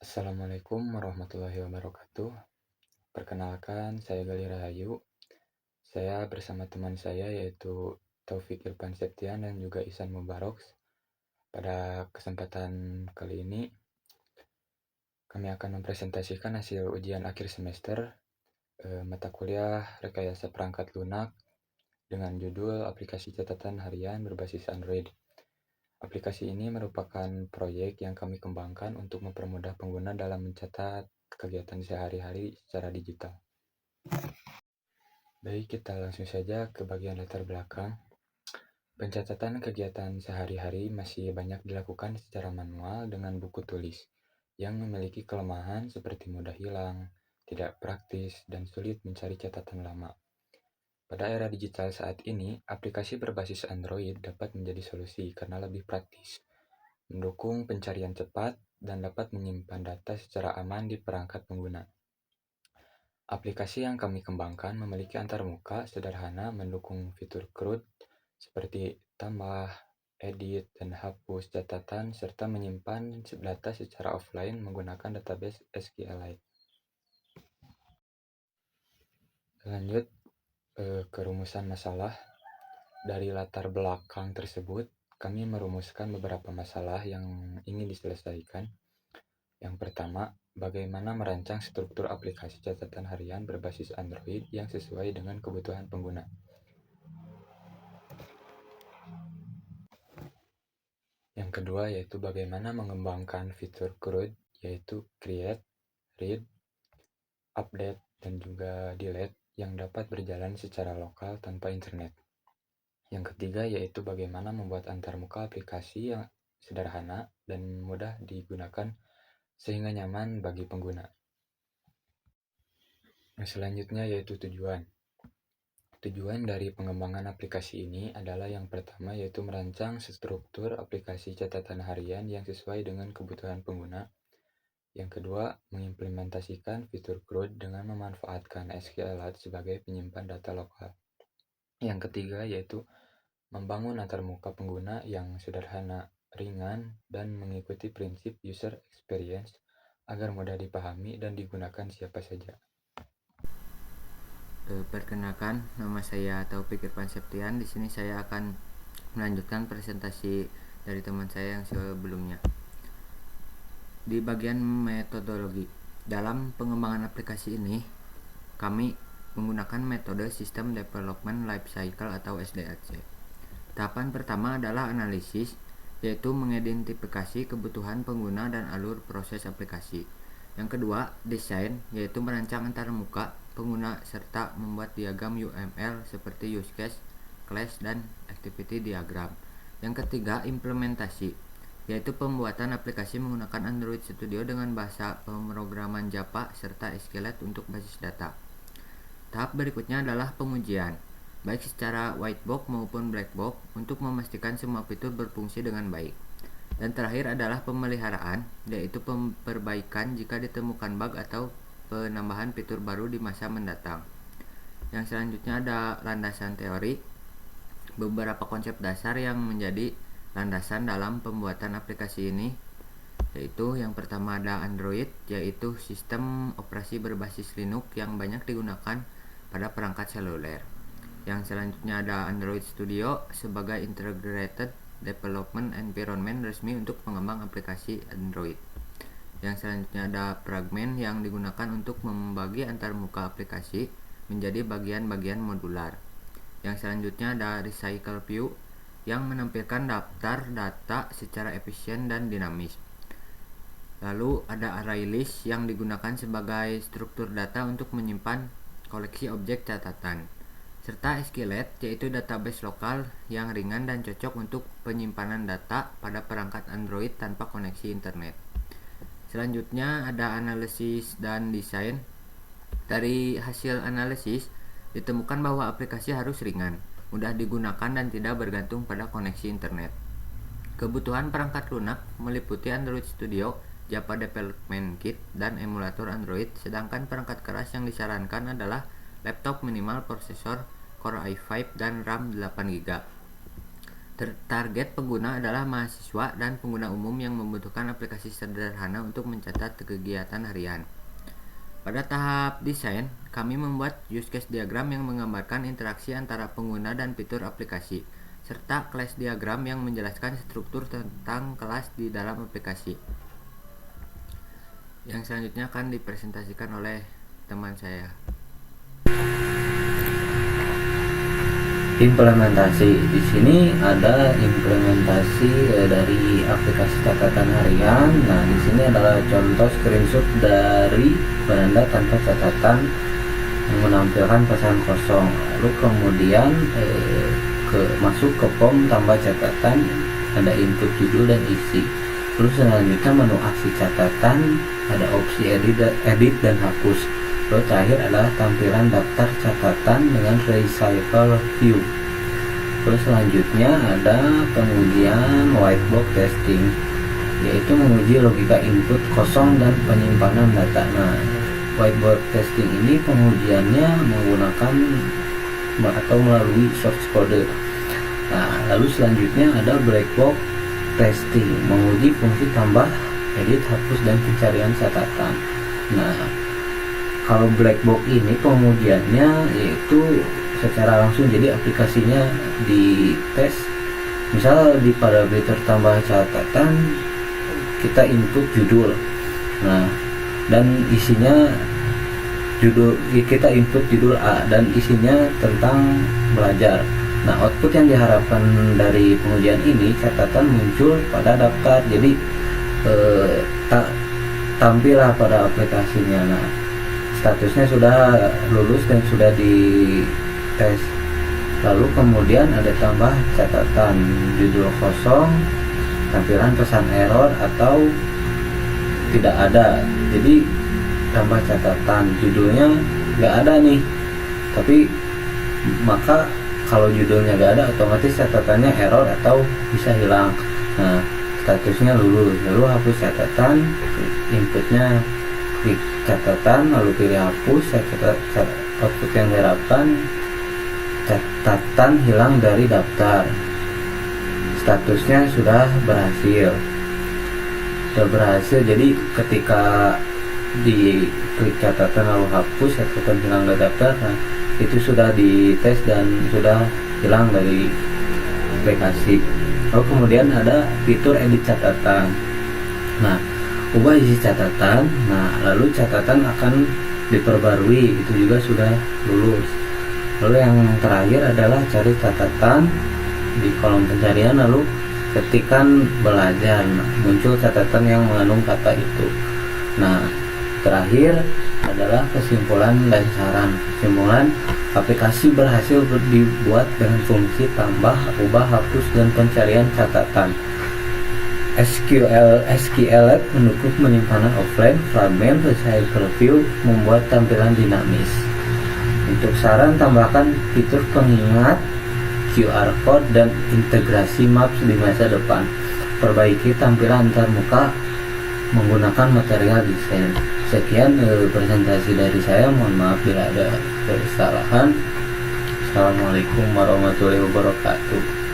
Assalamualaikum warahmatullahi wabarakatuh. Perkenalkan, saya Gali Rahayu. Saya bersama teman saya yaitu Taufik Irfan Septian dan juga Ihsan Mubaroks. Pada kesempatan kali ini, kami akan mempresentasikan hasil ujian akhir semester mata kuliah Rekayasa Perangkat Lunak dengan judul Aplikasi Catatan Harian Berbasis Android. Aplikasi ini merupakan proyek yang kami kembangkan untuk mempermudah pengguna dalam mencatat kegiatan sehari-hari secara digital. Baik, kita langsung saja ke bagian latar belakang. Pencatatan kegiatan sehari-hari masih banyak dilakukan secara manual dengan buku tulis, yang memiliki kelemahan seperti mudah hilang, tidak praktis, dan sulit mencari catatan lama. Pada era digital saat ini, aplikasi berbasis Android dapat menjadi solusi karena lebih praktis, mendukung pencarian cepat, dan dapat menyimpan data secara aman di perangkat pengguna. Aplikasi yang kami kembangkan memiliki antarmuka sederhana mendukung fitur CRUD seperti tambah, edit, dan hapus catatan serta menyimpan data secara offline menggunakan database SQLite. Lanjut ke rumusan masalah. Dari latar belakang tersebut, kami merumuskan beberapa masalah yang ingin diselesaikan. Yang pertama, bagaimana merancang struktur aplikasi catatan harian berbasis Android yang sesuai dengan kebutuhan pengguna. Yang kedua yaitu bagaimana mengembangkan fitur CRUD, yaitu create, read, update, dan juga delete yang dapat berjalan secara lokal tanpa internet. Yang ketiga yaitu bagaimana membuat antarmuka aplikasi yang sederhana dan mudah digunakan sehingga nyaman bagi pengguna. Selanjutnya yaitu tujuan. Tujuan dari pengembangan aplikasi ini adalah yang pertama yaitu merancang struktur aplikasi catatan harian yang sesuai dengan kebutuhan pengguna. Yang kedua, mengimplementasikan fitur CRUD dengan memanfaatkan SQLite sebagai penyimpan data lokal. Yang ketiga yaitu membangun antarmuka pengguna yang sederhana, ringan, dan mengikuti prinsip user experience agar mudah dipahami dan digunakan siapa saja. Perkenalkan, nama saya Taufik Irfan Septian. Di sini saya akan melanjutkan presentasi dari teman saya yang sebelumnya. Di bagian metodologi, dalam pengembangan aplikasi ini, kami menggunakan metode System Development Lifecycle atau SDLC. Tahapan pertama adalah analisis, yaitu mengidentifikasi kebutuhan pengguna dan alur proses aplikasi. Yang kedua, desain, yaitu merancang antarmuka pengguna serta membuat diagram UML seperti use case, class, dan activity diagram. Yang ketiga, implementasi, yaitu pembuatan aplikasi menggunakan Android Studio dengan bahasa pemrograman Java serta SQLite untuk basis data. Tahap berikutnya adalah pengujian, baik secara white box maupun black box untuk memastikan semua fitur berfungsi dengan baik. Dan terakhir adalah pemeliharaan, yaitu perbaikan jika ditemukan bug atau penambahan fitur baru di masa mendatang. Yang selanjutnya ada landasan teori, beberapa konsep dasar yang menjadi landasan dalam pembuatan aplikasi ini, yaitu yang pertama ada Android, yaitu sistem operasi berbasis Linux yang banyak digunakan pada perangkat seluler. Yang selanjutnya ada Android Studio sebagai integrated development environment resmi untuk pengembang aplikasi Android. Yang selanjutnya ada Fragment yang digunakan untuk membagi antarmuka aplikasi menjadi bagian-bagian modular. Yang selanjutnya ada Recycle View yang menampilkan daftar data secara efisien dan dinamis. Lalu ada ArrayList yang digunakan sebagai struktur data untuk menyimpan koleksi objek catatan. Serta SQLite, yaitu database lokal yang ringan dan cocok untuk penyimpanan data pada perangkat Android tanpa koneksi internet. Selanjutnya ada analisis dan desain. Dari hasil analisis, ditemukan bahwa aplikasi harus ringan, mudah digunakan dan tidak bergantung pada koneksi internet. Kebutuhan perangkat lunak meliputi Android Studio, Java Development Kit, dan emulator Android, sedangkan perangkat keras yang disarankan adalah laptop minimal prosesor Core i5 dan RAM 8GB. Target pengguna adalah mahasiswa dan pengguna umum yang membutuhkan aplikasi sederhana untuk mencatat kegiatan harian. Pada tahap desain, kami membuat use case diagram yang menggambarkan interaksi antara pengguna dan fitur aplikasi, serta class diagram yang menjelaskan struktur tentang kelas di dalam aplikasi. Yang selanjutnya akan dipresentasikan oleh teman saya. Implementasi di sini ada implementasi dari aplikasi catatan harian. Nah, di sini adalah contoh screenshot dari beranda tanpa catatan yang menampilkan pesan kosong. Lalu kemudian masuk ke form tambah catatan, ada input judul dan isi. Terus selanjutnya menu aksi catatan, ada opsi edit dan hapus. Lalu terakhir adalah tampilan daftar catatan dengan recycle view. Terus selanjutnya ada pengujian whiteboard testing, yaitu menguji logika input kosong dan penyimpanan data. Nah, whiteboard testing ini pengujiannya menggunakan atau melalui source code. Nah, lalu selanjutnya ada black box testing, menguji fungsi tambah, edit, hapus, dan pencarian catatan. Nah, kalau black box ini pengujiannya yaitu secara langsung, jadi aplikasinya di tes. Misal di parameter tambah catatan kita input judul, nah dan isinya judul, kita input judul A dan isinya tentang belajar. Nah, output yang diharapkan dari pengujian ini, catatan muncul pada daftar, jadi tampillah pada aplikasinya. Nah, statusnya sudah lulus dan sudah dites. Lalu kemudian ada tambah catatan, judul kosong, tampilan pesan error atau tidak ada. Jadi tambah catatan, judulnya nggak ada nih, tapi maka kalau judulnya nggak ada, otomatis catatannya error atau bisa hilang. Nah, statusnya lulus. Lalu hapus catatan, inputnya klik catatan, lalu pilih hapus. Output yang diharapkan, catatan hilang dari daftar, statusnya sudah berhasil. Jadi ketika di klik catatan lalu hapus, catatan hilang dari daftar, nah itu sudah dites dan sudah hilang dari aplikasi. Lalu kemudian ada fitur edit catatan. Nah, ubah isi catatan. Nah, lalu catatan akan diperbarui, itu juga sudah lulus. Lalu yang terakhir adalah cari catatan di kolom pencarian, lalu ketikkan belajar. Nah, muncul catatan yang mengandung kata itu. Nah, terakhir adalah kesimpulan dan saran. Kesimpulan, aplikasi berhasil dibuat dengan fungsi tambah, ubah, hapus, dan pencarian catatan. SQLite mendukung penyimpanan offline, fragment, recycle view, membuat tampilan dinamis. Untuk saran, tambahkan fitur pengingat, QR code, dan integrasi maps di masa depan. Perbaiki tampilan antarmuka menggunakan material desain. Sekian presentasi dari saya, mohon maaf bila ada kesalahan. Assalamualaikum warahmatullahi wabarakatuh.